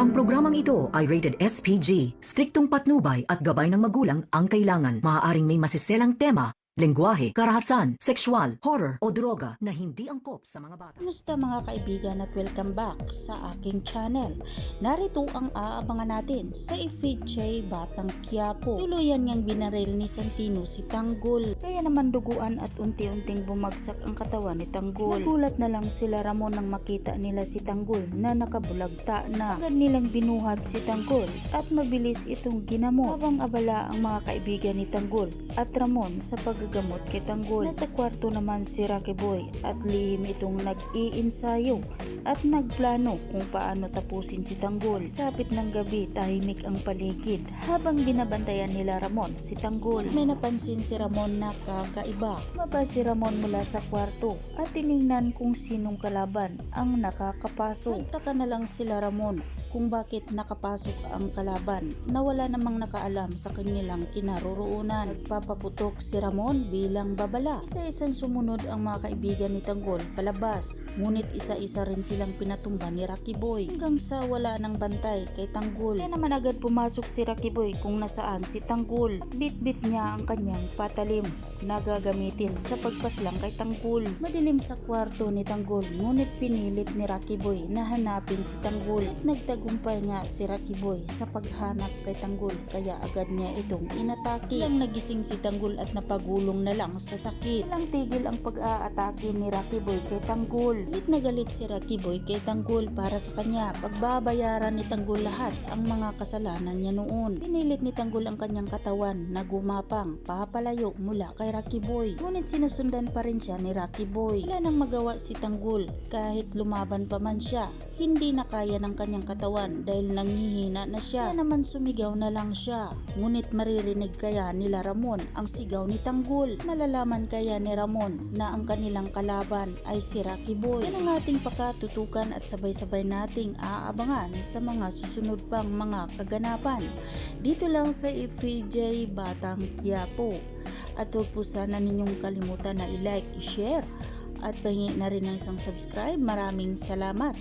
Ang programang ito ay rated SPG, striktong patnubay at gabay ng magulang ang kailangan. Maaaring may masiselang tema, lengguwahe, karahasan, sexual, horror o droga na hindi angkop sa mga bata. Kumusta mga kaibigan at welcome back sa aking channel. Narito ang aabangan natin sa FJ Batang Quiapo. Tuluyan ngang binaril ni Santino si Tanggol. Kaya naman duguan at unti-unting bumagsak ang katawan ni Tanggol. Nagulat na lang sila Ramon nang makita nila si Tanggol na nakabulagta na. Agad nilang binuhat si Tanggol at mabilis itong ginamot. Habang abala ang mga kaibigan ni Tanggol at Ramon sa paggagamot kay Tanggol. Nasa kwarto naman si Rocky Boy at lihim itong nag-iinsayo at nagplano kung paano tapusin si Tanggol. Sapit ng gabi, tahimik ang paligid habang binabantayan nila Ramon si Tanggol. May napansin si Ramon na kakaiba. Maba si Ramon mula sa kwarto at tiningnan kung sinong kalaban ang nakakapasok. Nagtaka na lang sila Ramon kung bakit nakapasok ang kalaban na wala namang nakaalam sa kanilang kinaroroonan. Nagpapaputok si Ramon bilang babala. Isa-isang sumunod ang mga kaibigan ni Tanggol palabas, ngunit isa-isa rin silang pinatumba ni Rocky Boy hanggang sa wala ng bantay kay Tanggol. Kaya naman agad pumasok si Rocky Boy kung nasaan si Tanggol. Bit-bit niya ang kanyang patalim na gagamitin sa pagpaslang kay Tanggol. Madilim sa kwarto ni Tanggol, ngunit pinilit ni Rocky Boy na hanapin si Tanggol at nagtagumpay nga si Rocky Boy sa paghanap kay Tanggol, kaya agad niya itong inatake. Lang nagising si Tanggol at napagulong na lang sa sakit. Walang tigil ang pag-aatake ni Rocky Boy kay Tanggol. Galit na galit si Rocky Boy kay Tanggol para sa kanya. Pagbabayaran ni Tanggol lahat ang mga kasalanan niya noon. Pinilit ni Tanggol ang kanyang katawan na gumapang papalayo mula kay Rocky Boy. Ngunit sinusundan pa rin siya ni Rocky Boy. Wala nang magawa si Tanggol kahit lumaban pa man siya. Hindi na kaya ng kanyang katawan dahil nanghihina na siya. Kaya naman sumigaw na lang siya. Ngunit maririnig kaya nila Ramon ang sigaw ni Tanggol? Malalaman kaya ni Ramon na ang kanilang kalaban ay si Rocky Boy? Yan ang ating pakatutukan at sabay-sabay nating aabangan sa mga susunod pang mga kaganapan. Dito lang sa FJ Batang Quiapo. At huwag po sana ninyong kalimutan na i-like, i-share at pahingi na rin ng isang subscribe. Maraming salamat!